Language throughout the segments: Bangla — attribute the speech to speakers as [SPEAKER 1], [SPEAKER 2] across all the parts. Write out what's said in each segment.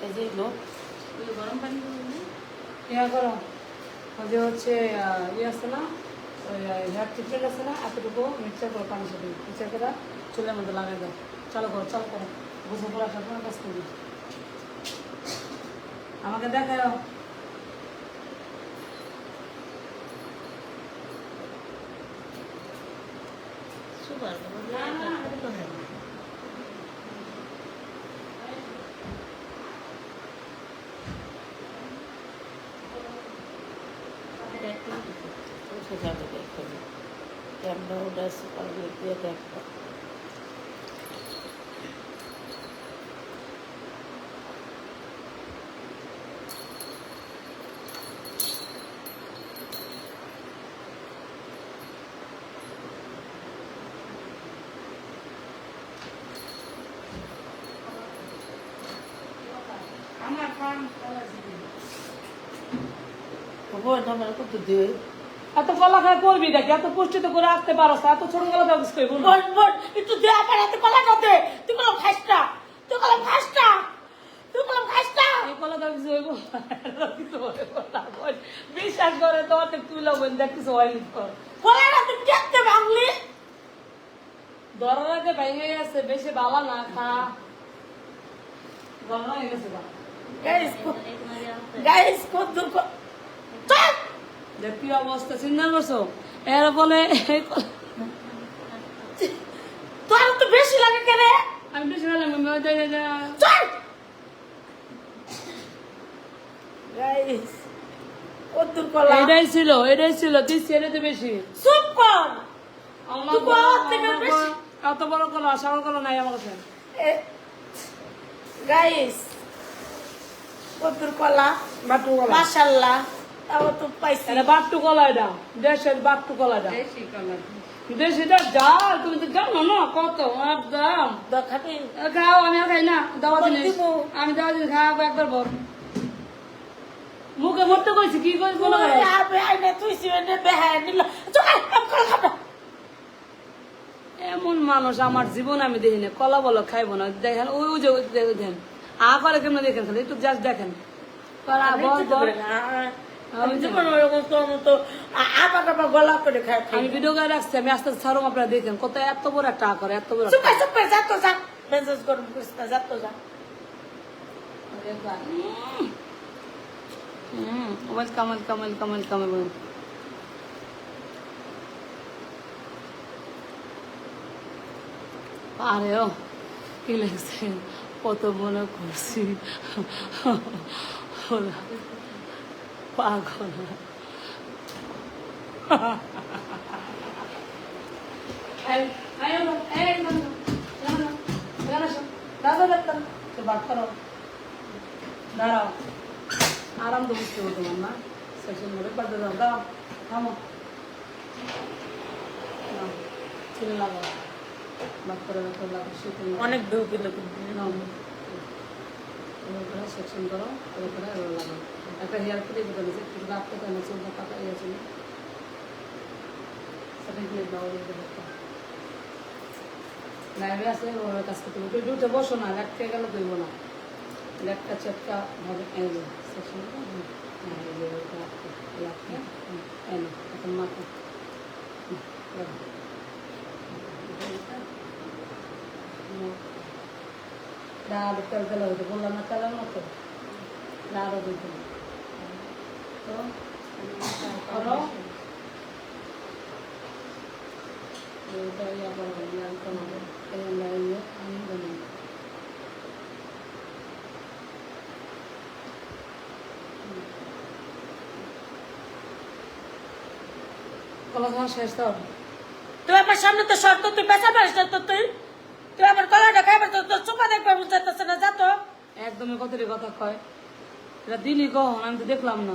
[SPEAKER 1] এই যে লোক
[SPEAKER 2] গরম পানি
[SPEAKER 3] ইয়া করো ওই যে হচ্ছে ইয়ে আছে না ওই হেয়ার ট্রিটমেন্ট আছে না এতটুকু মিক্সার করো পানির সাথে মিক্সার করে চুলের মধ্যে লাগাই দাও চালু করো গোসল করে আসার পর কাজ করবি আমাকে দেখাও
[SPEAKER 2] সুপার
[SPEAKER 1] ক্যামেরা ওটা সুপার দিয়ে দেখো
[SPEAKER 3] আমার কাম
[SPEAKER 1] আমার কত দিয়ে
[SPEAKER 3] এত কলা খায় করবি নাকি এত পুষ্টি তো করে আসতে পারো এত ছোট গলা ব্যবস্থা করবো না
[SPEAKER 1] একটু দে আমার হাতে কলা কাটে তুই কলম খাসটা তুই কলম খাসটা তুই কলম খাসটা
[SPEAKER 3] এই কলা দাও কিছু হইব কিছু হইব না বিশ্বাস করে তো অনেক তুই লবেন দেখ কিছু হয়নি কর
[SPEAKER 1] কলাটা তুই দেখতে ভাঙলি
[SPEAKER 3] ধরার আগে ভেঙে গেছে বেশি বালা না খা গলা হয়ে গেছে বা
[SPEAKER 1] গাইস কত দূর চল
[SPEAKER 3] দেখ কি অবস্থা চিন্তা করছো এর বলে
[SPEAKER 1] তোর তো বেশি লাগে কেন
[SPEAKER 3] আমি বেশি ভালো
[SPEAKER 1] চল গাইস কত দূর কলা
[SPEAKER 3] এটাই ছিল তুই ছেড়ে তো বেশি
[SPEAKER 1] চুপ কর
[SPEAKER 3] আমার
[SPEAKER 1] তুই কত থেকে বেশি
[SPEAKER 3] এত বড় কলা সাগর কলা নাই আমার কাছে
[SPEAKER 1] গাইস কত দূর কলা
[SPEAKER 3] বাট্টু কলা
[SPEAKER 1] মাশাআল্লাহ তাও তো পাইছি
[SPEAKER 3] এটা বাট্টু কলা এটা দেশের বাট্টু কলা এটা
[SPEAKER 2] দেশি কালার
[SPEAKER 3] দেশিটা যা তুমি তো জানো না কত একদম
[SPEAKER 1] দেখাবি
[SPEAKER 3] খাও আমি আর খাই না দাওয়া
[SPEAKER 1] বল
[SPEAKER 3] জিনিস
[SPEAKER 1] দিব।
[SPEAKER 3] আমি দাওয়া জিনিস খাওয়াবো একবার বল মুখে মরতে কইছি কি কই বলো
[SPEAKER 1] আবে আইনে তুই সিনে বেহায় নিল চল আম কলা খাবো
[SPEAKER 3] এমন মানুষ আমার জীবন আমি দেখি না কলা বলো খাইবো না দেখেন ওই ওই যে দেখেন আ করে কেমন দেখেন খালি একটু জাস্ট দেখেন কলা বল বল
[SPEAKER 1] আমি জীবন ওরকম তো আবার আবার গলা করে খাই
[SPEAKER 3] আমি ভিডিও করে রাখছি আমি আস্তে আস্তে ছাড়ো আপনারা দেখেন কত এত বড় একটা আ করে এত বড়
[SPEAKER 1] চুপ চুপ যা তো যা মেসেজ করুন কৃষ্ণ যা তো যা
[SPEAKER 3] ওয়েলকাম ওয়েলকাম ওয়েলকাম ওয়েলকাম আরে ও কি লাগছে কত মনে করছি পাগল দাঁড়াও আরাম তো বুঝতে হতো না সেকশন মোড়ে পাল্টে দাও দাও থামো ছেলে লাগাও বাদ করে লাগো শীত
[SPEAKER 1] অনেক ভিউ কিন্তু
[SPEAKER 3] সেকশন করো করে লাগাও একটা হেয়ার কেটে দিতে হবে একটু রাখতে পারে চুল পাতা ইয়ে ছিল সেটা দিয়ে দাও লাইভে আছে ওর কাছ থেকে তুমি উঠে বসো না লেটকে গেল করবো না লেটকা চেটকা ভাবে এনে সেকশন এনে এখন মাথা দাঁড় তেল তেল হইতে বললাম না তেলের মতো দাঁড়ও দিতে তো করো কলা খাওয়া শেষ তো
[SPEAKER 1] তুই আমার সামনে তো শর্ত তুই বেচা পারিস না তো তুই তুই আমার কলাটা খাইবার তো তোর চোখা দেখবার মন চাইতেছে না যা তো
[SPEAKER 3] একদমই কতটি কথা কয় এটা দিলি কখন আমি তো দেখলাম না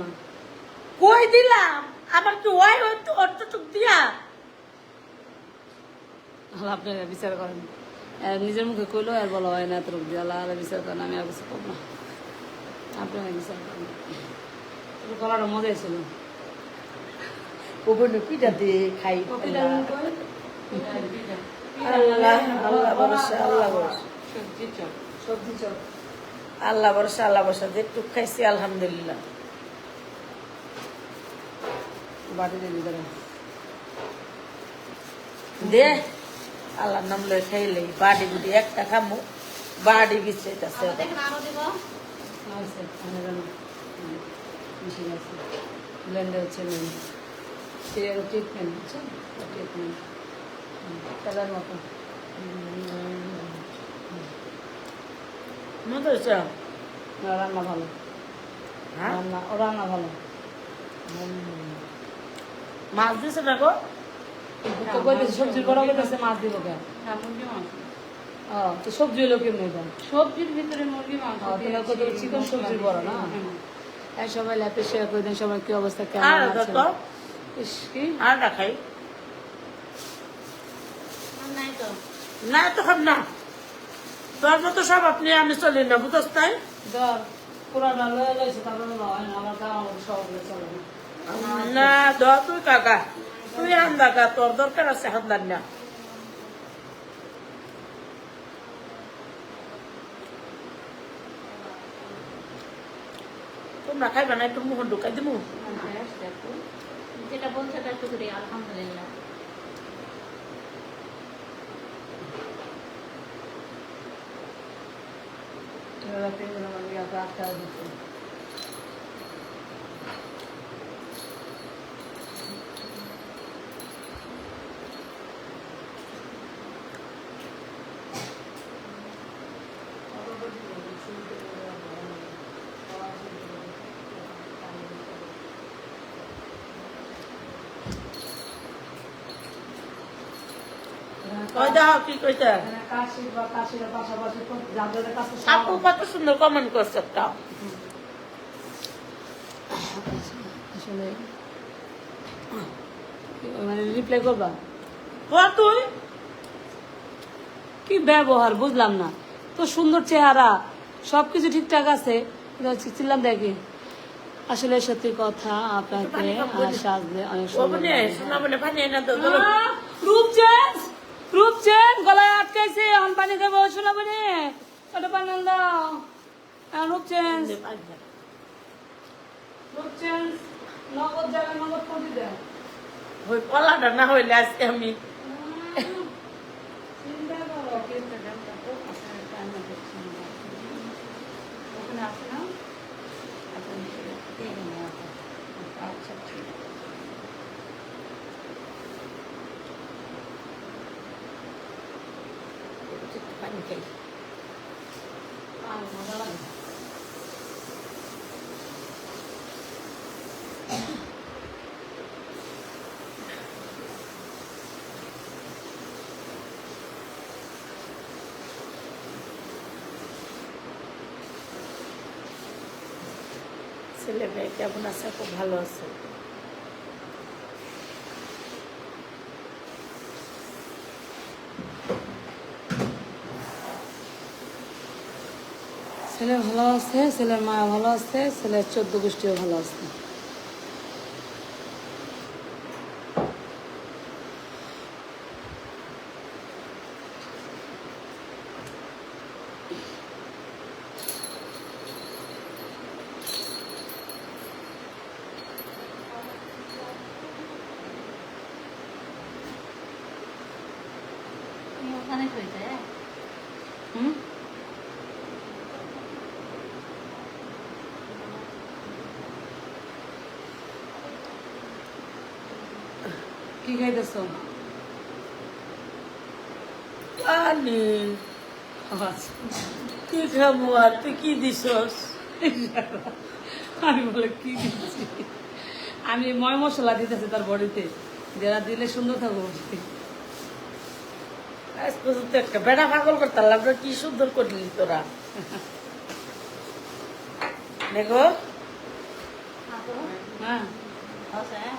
[SPEAKER 1] কই দিলাম আমার কি ওই অর্থটুক দিয়া
[SPEAKER 3] আল্লাহ আপনারা বিচার করেন নিজের মুখে কইলো আর বলা হয় না এত রোগ দিয়ে আল্লাহ আল্লাহ বিচার করেন আমি আর কিছু করবো না আপনারা বিচার করেন কলাটা মজাই ছিল
[SPEAKER 1] ওগুলো পিঠা দিয়ে খাই আল্লাহ আল্লাহ ভরসা আল্লাহ ভরসা
[SPEAKER 2] সবজি চপ
[SPEAKER 3] সবজি চপ
[SPEAKER 1] আল্লাহ ভরসা আল্লাহ ভরসা যেটুক খাইছি আলহামদুলিল্লাহ।
[SPEAKER 3] বাটি দিয়ে দিতে
[SPEAKER 1] দে আল্লাহর নাম লই খাইলেই বাড়ি বুড়ি একটা খামো বাড়ি বিছাইতেছে।
[SPEAKER 2] আবার দেখেন আরো দেবো
[SPEAKER 3] আছে অনেক মেশিন আছে ব্লেন্ডার হচ্ছে মেন সে ট্রিটমেন্ট বুঝছেন ট্রিটমেন্ট তেলের মতো
[SPEAKER 1] মতো হয়েছে?
[SPEAKER 3] রান্না ভালো
[SPEAKER 1] হ্যাঁ
[SPEAKER 3] রান্না ভালো
[SPEAKER 1] মাছ দিছে না গো?
[SPEAKER 3] তো কইতেছে সবজির বড় কইতেছে মাছ দিব কেন
[SPEAKER 2] হ্যাঁ মুরগি মাংস
[SPEAKER 3] তো সবজি হলো কেমন এটা
[SPEAKER 2] সবজির ভিতরে মুরগি মাংস
[SPEAKER 3] চিকেন সবজির বড় না এই সবাই ল্যাপে শেয়ার করে দেন সবার কি অবস্থা কেমন
[SPEAKER 1] আর
[SPEAKER 3] আছে
[SPEAKER 1] তো
[SPEAKER 3] ইস কি
[SPEAKER 1] আর রাখাই
[SPEAKER 2] নাই তো
[SPEAKER 1] না তো খাব না তোর মতো সব আপনি আমি চলি না বুঝস তাই
[SPEAKER 3] ধর পুরাটা লয়ে লইছে তারপরে হয় না আমার খাওয়া আমাদের সব চলে না
[SPEAKER 1] না দ তুই কাকা তুই আন্দা কা তোর দরকার আছে হাতদার না তোমরা খাইবা না একটু মুখ ঢুকাই দিমু
[SPEAKER 2] যেটা বলছে তার একটু করি আলহামদুলিল্লাহ
[SPEAKER 3] এরা তিনজন আমার ইয়াতে আটকা দিচ্ছে
[SPEAKER 1] কই দাও কি কইতে
[SPEAKER 3] কাশি বা কাশির পাশাপাশি যাদের কাছে
[SPEAKER 1] আপু কত সুন্দর কমেন্ট করছে একটা
[SPEAKER 3] আসলে মানে রিপ্লাই করবা
[SPEAKER 1] কর তুই
[SPEAKER 3] কি ব্যবহার বুঝলাম না তো সুন্দর চেহারা সবকিছু ঠিকঠাক আছে চিল্লাম দেখি আসলে সত্যি কথা আপনাকে সাজলে অনেক
[SPEAKER 1] ও
[SPEAKER 3] সুন্দর
[SPEAKER 1] বনে
[SPEAKER 3] লাগে।
[SPEAKER 1] শোনা বনে পানি এনে দাও
[SPEAKER 3] রূপ চেন গলায় আটকাইছে এখন পানি খাবো শোনা বনে ওটা পানি দাও রূপ চেঞ্জ নগদ জায়গায় নগদ করে দেয়
[SPEAKER 1] ওই কলাটা না হইলে আজকে আমি
[SPEAKER 3] চিন্তা করো
[SPEAKER 2] ওখানে আছে না আচ্ছা ঠিক
[SPEAKER 1] পানি খাই
[SPEAKER 3] মজা লাগে
[SPEAKER 1] ছেলে মেয়ে কেমন আছে? খুব ভালো আছে।
[SPEAKER 3] ছেলে ভালো আছে ছেলের মা ভালো আছে ছেলের 14 গোষ্ঠীও ভালো আছে
[SPEAKER 2] ওখানে হয়েছে
[SPEAKER 3] হুম কি খাইতেছ
[SPEAKER 1] পানি
[SPEAKER 3] আওয়াজ
[SPEAKER 1] কি খাবো আর তুই কি দিছস?
[SPEAKER 3] আমি বলে কি দিচ্ছি আমি ময় মশলা দিতেছি তার বডিতে যারা দিলে সুন্দর থাকবো
[SPEAKER 1] আজ পর্যন্ত একটা বেড়া পাগল করতাম আমরা কি সুন্দর করলি তোরা দেখো
[SPEAKER 3] হ্যাঁ হ্যাঁ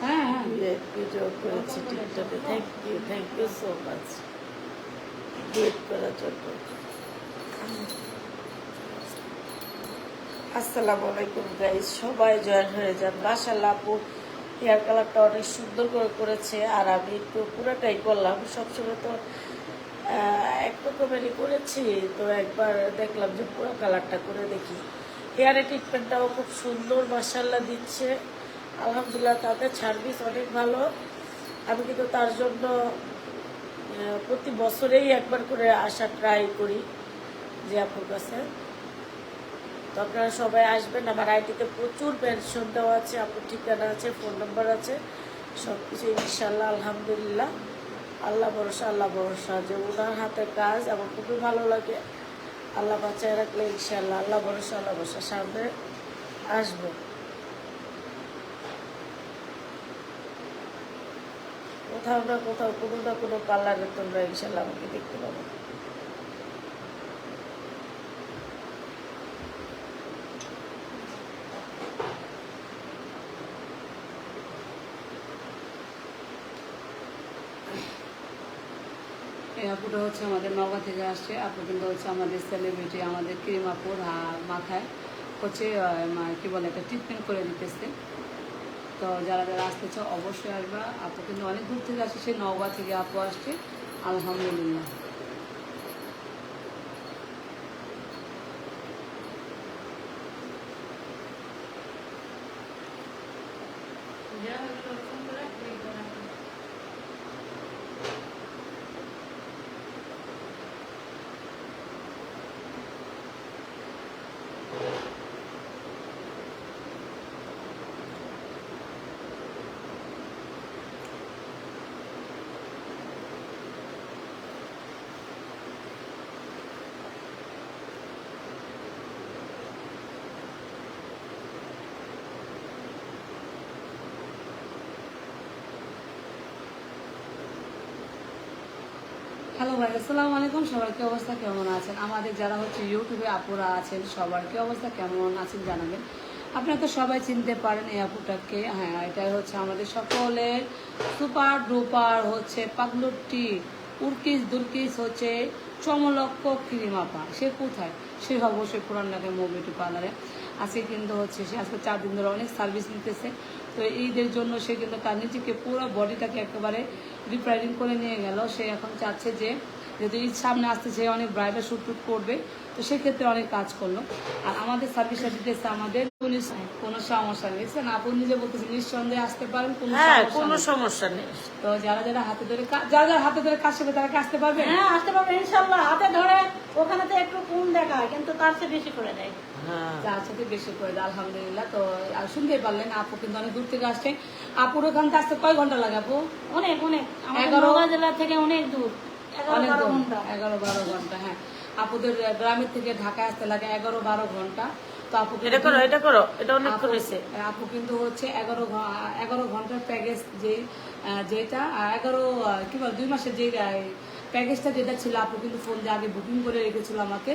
[SPEAKER 3] হ্যাঁ
[SPEAKER 1] ভিডিও করেছি টিকটকে। Thank you so much date করার জন্য। আসসালামু আলাইকুম গাইস, সবাই জয়েন হয়ে যান। মাশাআল্লাহ আপু হেয়ার কালারটা অনেক সুন্দর করে করেছে, আর আমি একটু পুরোটাই করলাম। সবসময় তো এক রকমেরই করেছি, তো একবার দেখলাম যে পুরো কালারটা করে দেখি। হেয়ারের ট্রিটমেন্টটাও খুব সুন্দর মাশাআল্লাহ দিচ্ছে, আলহামদুলিল্লাহ। তাদের সার্ভিস অনেক ভালো। আমি কিন্তু তার জন্য প্রতি বছরেই একবার করে আসা ট্রাই করি যে আপুর কাছে। তো আপনারা সবাই আসবেন। আমার আইডিতে প্রচুর পেনশন দেওয়া আছে, আপুর ঠিকানা আছে, ফোন নাম্বার আছে, সব কিছু ইনশাল্লাহ। আলহামদুলিল্লাহ, আল্লাহ ভরসা, আল্লাহ ভরসা। যে ওনার হাতের কাজ আমার খুবই ভালো লাগে। আল্লাহ বাঁচায় রাখলে ইনশাল্লাহ, আল্লাহ ভরসা, আল্লাহ ভরসা, সামনে আসবো। কোথাও না কোথাও কোনো না কোনো পার্লারে তোমরা ইনশাল্লাহ আমাকে দেখতে পাবো।
[SPEAKER 3] এই আপুটা হচ্ছে আমাদের নওগাঁ থেকে আসছে। আপু কিন্তু হচ্ছে আমাদের সেলিব্রিটি, আমাদের ক্রিম আপুর মাথায় হচ্ছে কি বলে একটা ট্রিটমেন্ট করে দিতেছে। তো যারা যারা আসতে চাও অবশ্যই আসবা। আপু কিন্তু অনেক দূর থেকে আসছে, সে নওগাঁ থেকে আপু আসছে, আলহামদুলিল্লাহ। হ্যালো ভাই, আসসালামু আলাইকুম। সবার কি অবস্থা, কেমন আছেন? আমাদের যারা হচ্ছে ইউটিউবে আপুরা আছেন সবার কি অবস্থা, কেমন আছেন জানাবেন। আপনারা তো সবাই চিনতে পারেন এই আপুটাকে। হ্যাঁ, এটাই হচ্ছে আমাদের সকলের সুপার ডুপার হচ্ছে পাগলুটি উর্কিস দুর্কিস হচ্ছে চমলক্ষ ক্রিম আপা। সে কোথায়? সে অবশ্যই পুরান ঢাকায় মোবিটি পার্লারে। আজকে কিন্তু হচ্ছে সে আজকে 4 দিন ধরে অনেক সার্ভিস নিতেছে। তো ঈদের জন্য সে কিন্তু তার নিজেকে পুরো বডিটাকে একেবারে রিপ্রাইডিং করে নিয়ে গেল। সে এখন চাচ্ছে যে যেহেতু ঈদ সামনে আসতে, সে অনেক ব্রাইডাল শ্যুট টুট করবে, তো সেক্ষেত্রে অনেক কাজ করলো। আর আমাদের সার্ভিসটা দিতেছে আমাদের কোনো সমস্যা নেই। দেখছেন, আপনি নিজে বলতেছেন নিঃসন্দেহে আসতে পারেন,
[SPEAKER 1] কোনো সমস্যা নেই।
[SPEAKER 3] তো যারা যারা হাতে ধরে যারা হাতে ধরে কাজ করবে তারা কি আসতে পারবে?
[SPEAKER 2] হ্যাঁ, আসতে পারবে ইনশাল্লাহ। হাতে ধরে ওখানে তো একটু কম দেখায়, কিন্তু তার চেয়ে বেশি করে দেয়।
[SPEAKER 3] যার সাথে বেশি করে দেয়, আলহামদুলিল্লাহ। তো শুনতেই পারলেন আপু কিন্তু অনেক দূর থেকে আসছে। আপুর ওখান থেকে আসতে কয় ঘন্টা লাগে আপু?
[SPEAKER 2] অনেক অনেক,
[SPEAKER 3] 11
[SPEAKER 2] জেলা থেকে অনেক দূর, 11-12 ঘন্টা।
[SPEAKER 3] 11-12 ঘন্টা। হ্যাঁ, আপুদের গ্রামের থেকে ঢাকায় আসতে লাগে 11-12 ঘন্টা। তো আপু
[SPEAKER 1] এটা করো, এটা করো, এটা অনেক করেছে।
[SPEAKER 3] আপু কিন্তু হচ্ছে 11 ঘন্টার প্যাকেজ, যেটা 11 কি বল 2 মাসের যে প্যাকেজটা যেটা ছিল, আপু কিন্তু ফোন দিয়ে আগে বুকিং করে রেখেছিল আমাকে।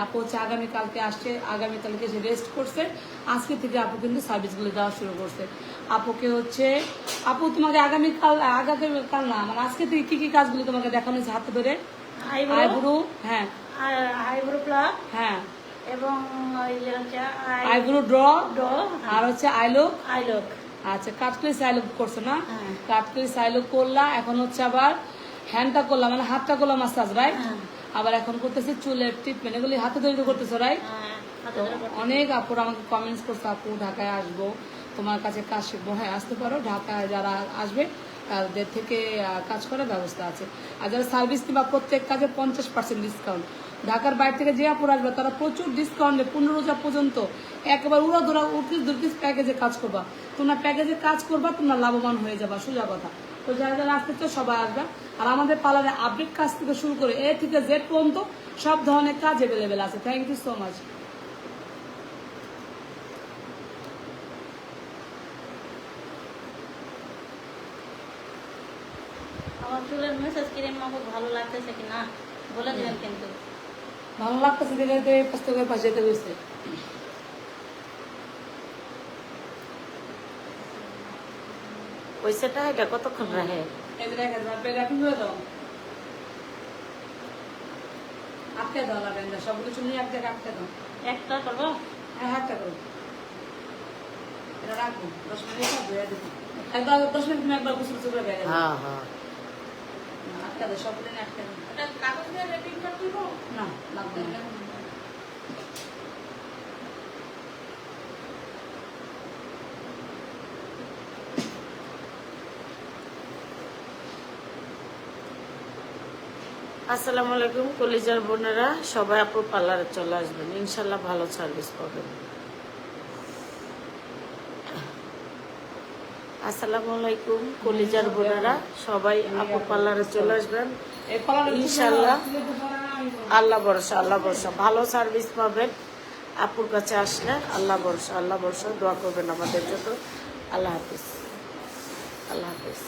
[SPEAKER 3] আপু হচ্ছে আগামীকালকে আসছে, আগামীকালকে সে রেস্ট করছে, আজকে থেকে আপু কিন্তু সার্ভিসগুলো দেওয়া শুরু করছে। আপুকে হচ্ছে আপু তোমাকে আগামীকাল না মানে আজকে থেকে কি কি কাজগুলো তোমাকে দেখানো হয়েছে হাতে ধরে? আইব্রো, হ্যাঁ,
[SPEAKER 2] আইব্রো প্লাগ,
[SPEAKER 3] হ্যাঁ,
[SPEAKER 2] এবং ওই যে হচ্ছে
[SPEAKER 3] আইব্রো ড্র, আর হচ্ছে আইলুক। আচ্ছা, কাটক্লিস আইলুক করছো না?
[SPEAKER 2] হ্যাঁ।
[SPEAKER 3] কাটক্লিস আইলুক করলা, এখন হচ্ছে আবার হ্যান্ডটা করলাম, মানে হাতটা করলাম মাসাজ, রাইট? আবার এখন করতেছে চুলের ট্রিটমেন্ট, এগুলি হাতে ধরে করতেছো, রাইট? তো অনেক আপুর আমাকে কমেন্টস করছে, আপু ঢাকায় আসবো, তোমার কাছে কাজ শিখবো। হ্যাঁ, আসতে পারো। ঢাকায় যারা আসবে তাদের থেকে কাজ করার ব্যবস্থা আছে। আর যারা সার্ভিস নিবা প্রত্যেক কাজে 50% ডিসকাউন্ট। ঢাকার বাইরে থেকে যে আপুর আসবে তারা প্রচুর ডিসকাউন্টে 15 রোজা পর্যন্ত একেবারে উড়া ধরা উর্কিস প্যাকেজে কাজ করবা। তোমরা প্যাকেজে কাজ করবা, তোমরা লাভবান হয়ে যাবা, সোজা কথা। তো যারা যারা আসতে চাও সবাই আসবে। আর আমাদের পার্লারে আপডেট কাজ থেকে শুরু করে এ থেকে জেড পর্যন্ত সব ধরনের কাজ অ্যাভেলেবেল আছে। Thank you so much.
[SPEAKER 2] আমার চুলের মেসেজ ক্রিম আমাকে ভালো লাগতেছে কিনা বলে দিবেন কিন্তু।
[SPEAKER 3] ভালো লাগতেছে দেখে পুস্তকের পাশে যেতে গেছে।
[SPEAKER 1] পয়সাটা এটা কতক্ষণ রাখে?
[SPEAKER 3] আটকে দাও লাগেন না, সব কিছু নিয়ে এক জায়গায় আটকে দাও।
[SPEAKER 2] একটা করবো?
[SPEAKER 3] হ্যাঁ, একটা করো, এটা রাখবো 10 মিনিট ধুয়ে দেবো। একবার 10 মিনিট তুমি একবার গোসল করে বেরিয়ে যাও।
[SPEAKER 1] হ্যাঁ হ্যাঁ
[SPEAKER 3] আটকা দে, সব দিনে আটকা দে।
[SPEAKER 2] কাগজ দিয়ে রেপিং করে দিব।
[SPEAKER 3] না, লাগবে না।
[SPEAKER 1] আসসালামু আলাইকুম কলিজার বোনেরা, সবাই আপুর পার্লারে চলে আসবেন, ইনশাল্লাহ ভালো সার্ভিস পাবেন। আসসালামু আলাইকুম কলিজার বোনেরা, সবাই আপুর পার্লারে চলে আসবেন,
[SPEAKER 3] এই কলাটা
[SPEAKER 1] ইনশাল্লাহ
[SPEAKER 3] তুলে তো পরে না, আমি বলবো।
[SPEAKER 1] আল্লাহ ভরসা, আল্লাহ ভরসা, ভালো সার্ভিস পাবেন আপুর কাছে আসলে। আল্লাহ ভরসা, আল্লাহ ভরসা, দোয়া করবেন আমাদের জন্য। আল্লাহ হাফিজ, আল্লাহ হাফিজ।